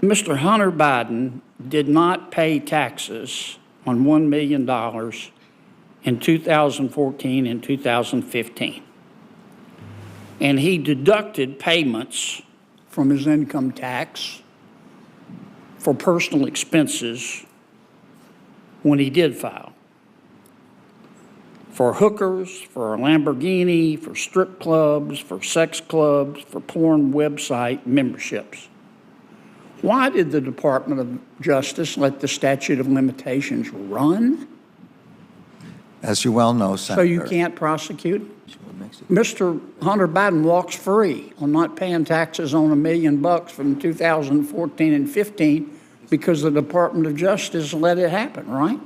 Mr. Hunter Biden did not pay taxes on $1 million in 2014 and 2015. And he deducted payments from his income tax for personal expenses when he did file. For hookers, for a Lamborghini, for strip clubs, for sex clubs, for porn website memberships. Why did the Department of Justice let the statute of limitations run? As you well know, Senator. So you can't prosecute? Mr. Hunter Biden walks free on not paying taxes on $1 million from 2014 and 15 because the Department of Justice let it happen, right?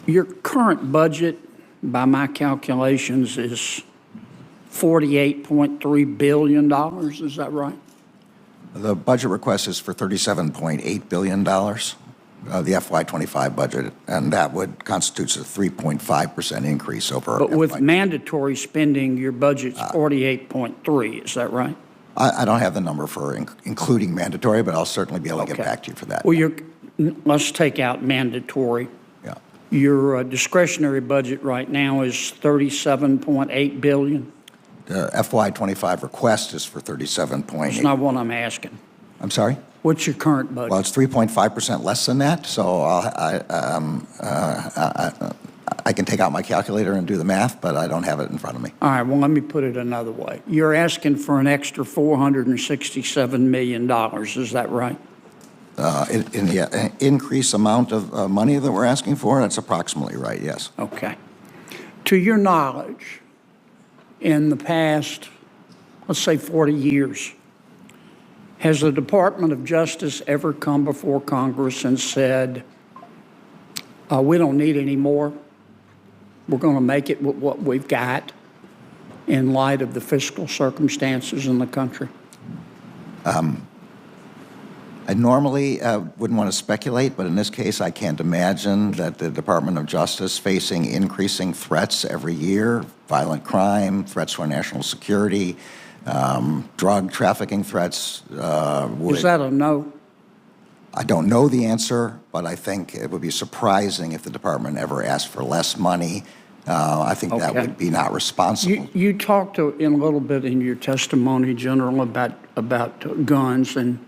Your current budget, by my calculations, is $48.3 billion. Is that right? The budget request is for $37.8 billion, the FY25 budget, and that would constitute a 3.5% increase over. But with mandatory spending, your budget's 48.3. Is that right? I don't have the number for including mandatory, but I'll certainly be able to get back to you for that. Well, let's take out mandatory. Yeah. Your discretionary budget right now is $37.8 billion. The FY25 request is for 37.8. That's not what I'm asking. I'm sorry? What's your current budget? Well, it's 3.5% less than that, so I can take out my calculator and do the math, but I don't have it in front of me. All right, well, let me put it another way. You're asking for an extra $467 million. Is that right? In the increased amount of money that we're asking for, that's approximately right, yes. Okay. To your knowledge, in the past, let's say 40 years, has the Department of Justice ever come before Congress and said, we don't need any more? We're going to make it with what we've got in light of the fiscal circumstances in the country? I normally wouldn't want to speculate, but in this case, I can't imagine that the Department of Justice, facing increasing threats every year, violent crime, threats to our national security, drug trafficking threats, Is that a no? I don't know the answer, but I think it would be surprising if the department ever asked for less money. I think that would be not responsible. You talked in a little bit in your testimony, General, about guns, and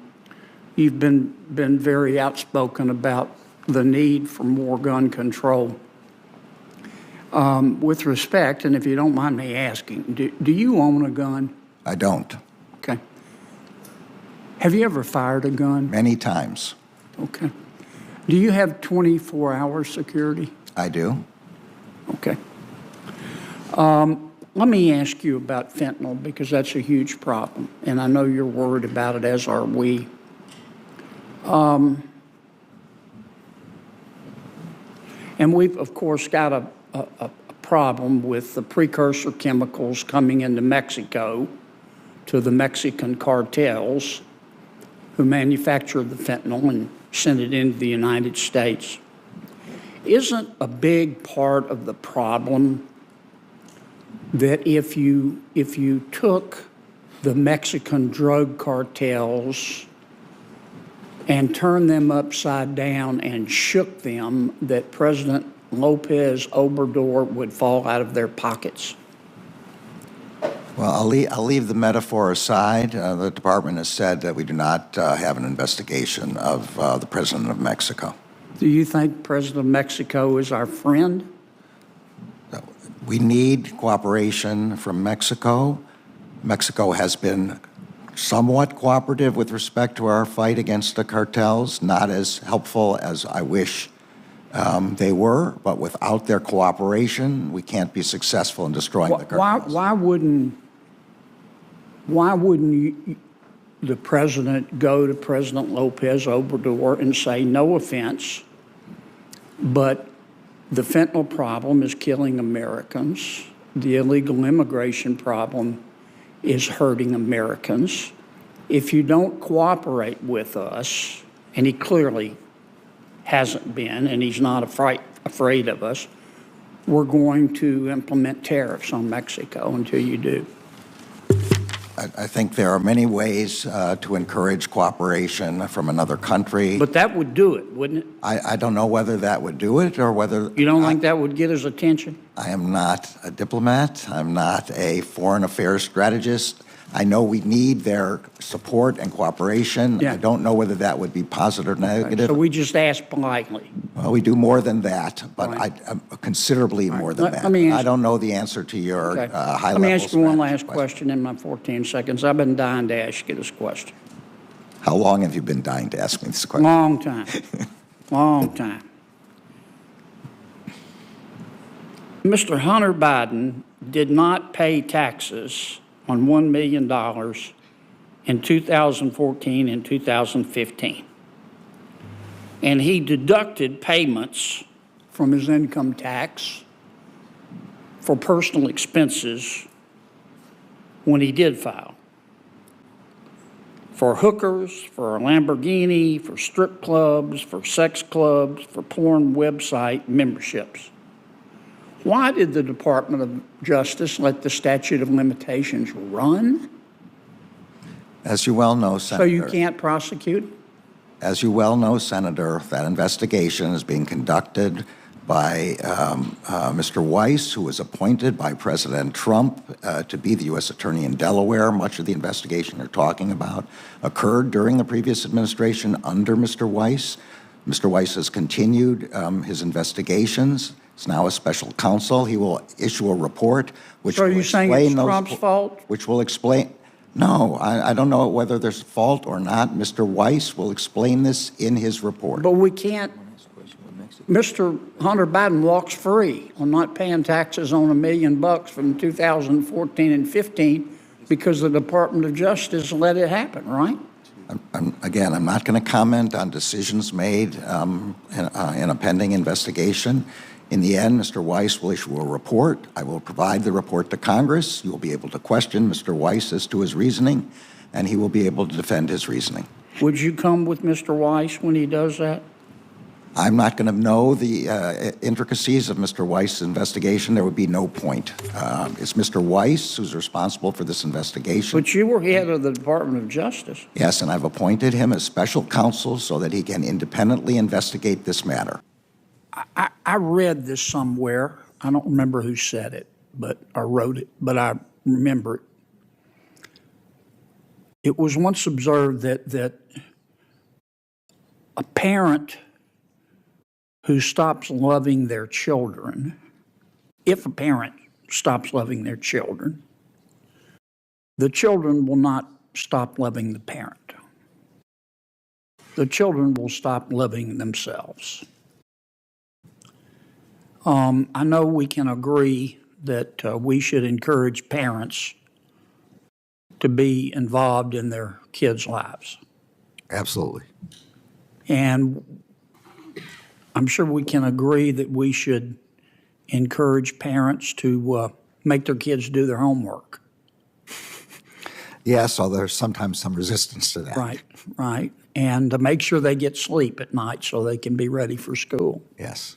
you've been very outspoken about the need for more gun control. With respect, and if you don't mind me asking, do you own a gun? I don't. Okay. Have you ever fired a gun? Many times. Okay. Do you have 24-hour security? I do. Okay. Let me ask you about fentanyl, because that's a huge problem, and I know you're worried about it, as are we. And we've, of course, got a problem with the precursor chemicals coming into Mexico to the Mexican cartels who manufacture the fentanyl and send it into the United States. Isn't a big part of the problem that if you took the Mexican drug cartels and turned them upside down and shook them, that President Lopez Obrador would fall out of their pockets? Well, I'll leave the metaphor aside. The department has said that we do not have an investigation of the President of Mexico. Do you think President of Mexico is our friend? We need cooperation from Mexico. Mexico has been somewhat cooperative with respect to our fight against the cartels, not as helpful as I wish they were, but without their cooperation, we can't be successful in destroying the cartels. Why wouldn't the president go to President Lopez Obrador and say, no offense, but the fentanyl problem is killing Americans, the illegal immigration problem is hurting Americans. If you don't cooperate with us, and he clearly hasn't been, and he's not afraid of us, we're going to implement tariffs on Mexico until you do. I think there are many ways to encourage cooperation from another country. But that would do it, wouldn't it? I don't know whether that would do it or whether... You don't think that would get his attention? I am not a diplomat. I'm not a foreign affairs strategist. I know we need their support and cooperation. Yeah. I don't know whether that would be positive or negative. So we just ask politely. Well, we do more than that, but Right. considerably more than that. Let me ask- I don't know the answer to your Okay. high-level Let me ask you one strategy last question in my 14 seconds. I've been dying to ask you this question. How long have you been dying to ask me this question? Long time. Long time. Mr. Hunter Biden did not pay taxes on $1 million in 2014 and 2015. And he deducted payments from his income tax for personal expenses when he did file. For hookers, for a Lamborghini, for strip clubs, for sex clubs, for porn website memberships. Why did the Department of Justice let the statute of limitations run? As you well know, Senator. So you can't prosecute? As you well know, Senator, that investigation is being conducted by Mr. Weiss, who was appointed by President Trump to be the U.S. Attorney in Delaware. Much of the investigation you're talking about occurred during the previous administration under Mr. Weiss. Mr. Weiss has continued his investigations. He's now a special counsel. He will issue a report which So are will you saying explain it's those... Trump's fault? Which will explain... No, I don't know whether there's fault or not. Mr. Weiss will explain this in his report. But we can't. Mr. Hunter Biden walks free on not paying taxes on $1 million from 2014 and 15 because the Department of Justice let it happen, right? Again, I'm not going to comment on decisions made in a pending investigation. In the end, Mr. Weiss will issue a report. I will provide the report to Congress. You will be able to question Mr. Weiss as to his reasoning, and he will be able to defend his reasoning. Would you come with Mr. Weiss when he does that? I'm not going to know the intricacies of Mr. Weiss' investigation. There would be no point. It's Mr. Weiss who's responsible for this investigation. But you were head of the Department of Justice. Yes, and I've appointed him as special counsel so that he can independently investigate this matter. I read this somewhere. I don't remember who said it, but I wrote it, but I remember it. It was once observed that a parent who stops loving their children, if a parent stops loving their children, the children will not stop loving the parent. The children will stop loving themselves. I know we can agree that we should encourage parents to be involved in their kids' lives. Absolutely. And I'm sure we can agree that we should encourage parents to make their kids do their homework. Yes, although there's sometimes some resistance to that. Right, right. And to make sure they get sleep at night so they can be ready for school. Yes.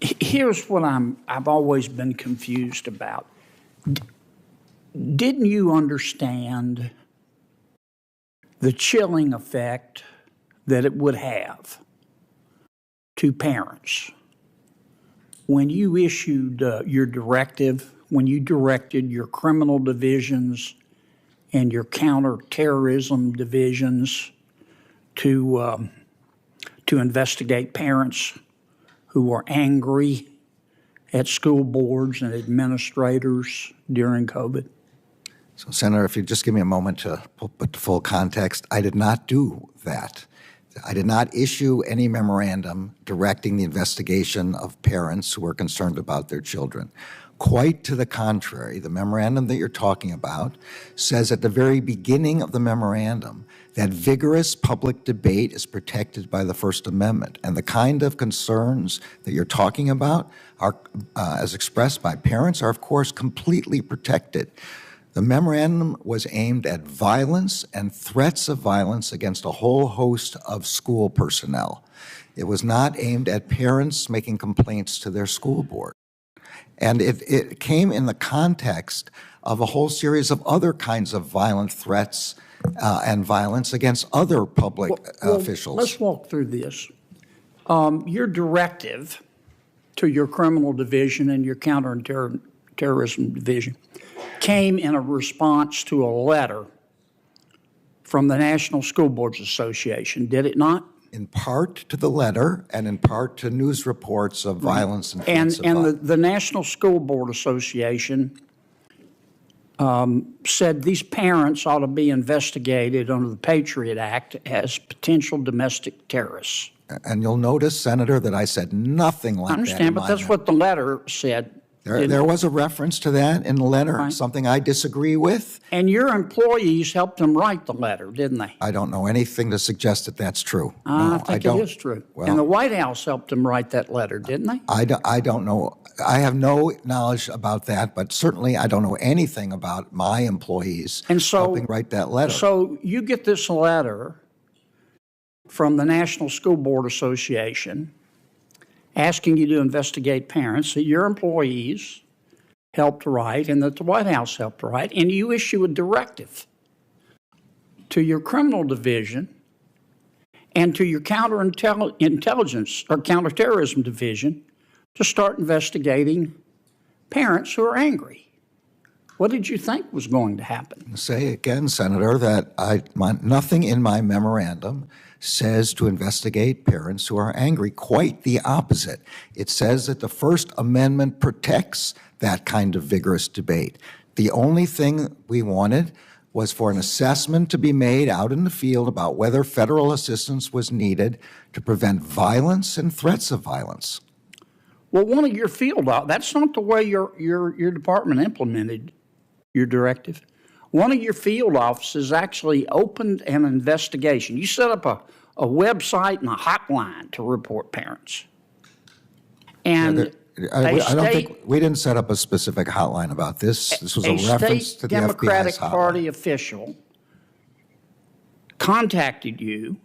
Here's what I've always been confused about. Didn't you understand the chilling effect that it would have to parents when you issued your directive, when you directed your criminal divisions and your counterterrorism divisions to investigate parents who were angry at school boards and administrators during COVID? So, Senator, if you just give me a moment to put the full context, I did not do that. I did not issue any memorandum directing the investigation of parents who were concerned about their children. Quite to the contrary, the memorandum that you're talking about says at the very beginning of the memorandum that vigorous public debate is protected by the First Amendment. And the kind of concerns that you're talking about are, as expressed by parents, are, of course, completely protected. The memorandum was aimed at violence and threats of violence against a whole host of school personnel. It was not aimed at parents making complaints to their school board. And it came in the context of a whole series of other kinds of violent threats and violence against other public officials. Let's walk through this. Your directive to your criminal division and your counterterrorism division came in a response to a letter from the National School Boards Association, did it not? In part to the letter and in part to news reports of violence and threats of violence. And the National School Board Association said these parents ought to be investigated under the Patriot Act as potential domestic terrorists. And you'll notice, Senator, that I said nothing like that. I understand, but that's what the letter said. There was a reference to that in the letter, right. Something I disagree with. And your employees helped them write the letter, didn't they? I don't know anything to suggest that that's true. I think it is true. Well, and the White House helped them write that letter, didn't they? I don't know. I have no knowledge about that, but certainly I don't know anything about my employees helping write that letter. So you get this letter from the National School Board Association asking you to investigate parents that your employees helped write and that the White House helped write, and you issue a directive to your criminal division and to your counterintelligence or counterterrorism division to start investigating parents who are angry. What did you think was going to happen? Say again, Senator, that nothing in my memorandum says to investigate parents who are angry. Quite the opposite. It says that the First Amendment protects that kind of vigorous debate. The only thing we wanted was for an assessment to be made out in the field about whether federal assistance was needed to prevent violence and threats of violence. Well, one of your that's not the way your department implemented your directive. One of your field offices actually opened an investigation. You set up a website and a hotline to report parents. And I don't think we didn't set up a specific hotline about this. This was a reference to the Democratic FBI's hotline. Party official contacted you.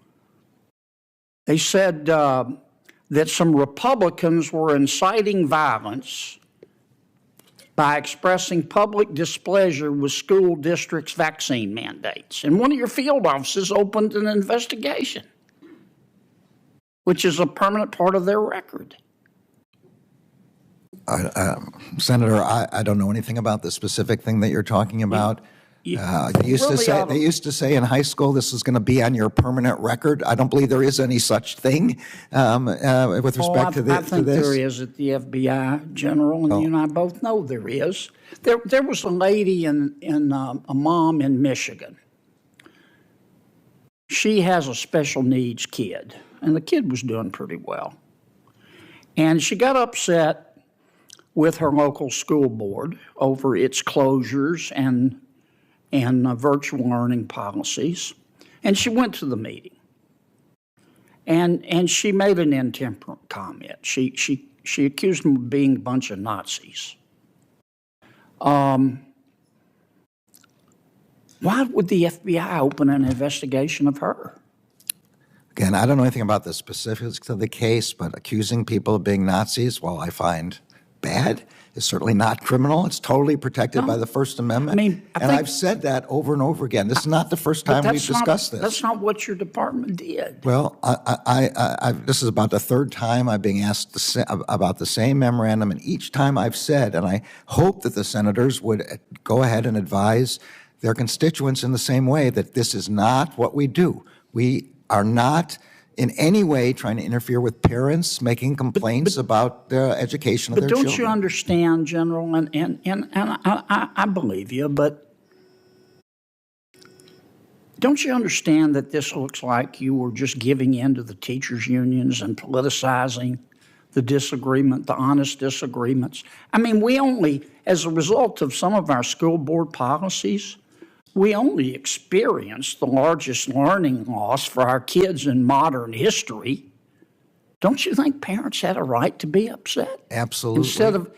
They said that some Republicans were inciting violence by expressing public displeasure with school districts' vaccine mandates. And one of your field offices opened an investigation, which is a permanent part of their record. Senator, I don't know anything about the specific thing that you're talking about. They used to say in high school this is going to be on your permanent record. I don't believe there is any such thing with respect to this. I think there is at the FBI, General, and you and I both know there is. There was a lady a mom in Michigan. She has a special needs kid, and the kid was doing pretty well. And she got upset with her local school board over its closures and virtual learning policies, and she went to the meeting. And she made an intemperate comment. She accused them of being a bunch of Nazis. Why would the FBI open an investigation of her? Again, I don't know anything about the specifics of the case, but accusing people of being Nazis, well, I find bad. It's certainly not criminal. It's totally protected by the First Amendment. I've said that over and over again. This is not the first time we've discussed this. That's not what your department did. Well, this is about the third time I'm being asked about the same memorandum, and each time I've said, and I hope that the senators would go ahead and advise their constituents in the same way, that this is not what we do. We are not in any way trying to interfere with parents making complaints about the education of their children. But don't you understand, General, and I believe you, but don't you understand that this looks like you were just giving in to the teachers' unions and politicizing the disagreement, the honest disagreements? I mean, we only, as a result of some of our school board policies, we only experienced the largest learning loss for our kids in modern history. Don't you think parents had a right to be upset? Absolutely. Instead of,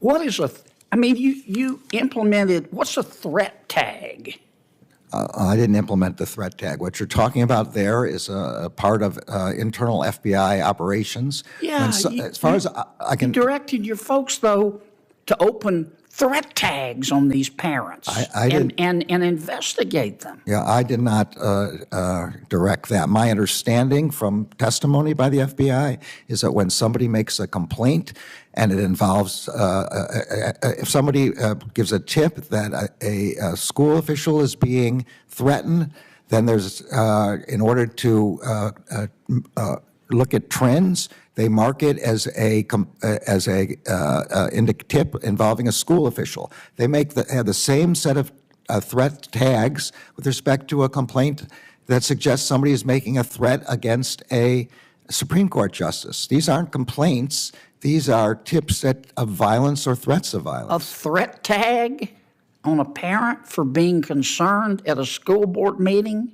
you implemented, what's a threat tag? I didn't implement the threat tag. What you're talking about there is a part of internal FBI operations. Yeah. As far as I can. You directed your folks, though, to open threat tags on these parents and investigate them. Yeah, I did not direct that. My understanding from testimony by the FBI is that when somebody makes a complaint and it involves, if somebody gives a tip that a school official is being threatened, then there's, in order to look at trends, they mark it as a tip involving a school official. They have the same set of threat tags with respect to a complaint that suggests somebody is making a threat against a Supreme Court justice. These aren't complaints. These are tips of violence or threats of violence. A threat tag on a parent for being concerned at a school board meeting?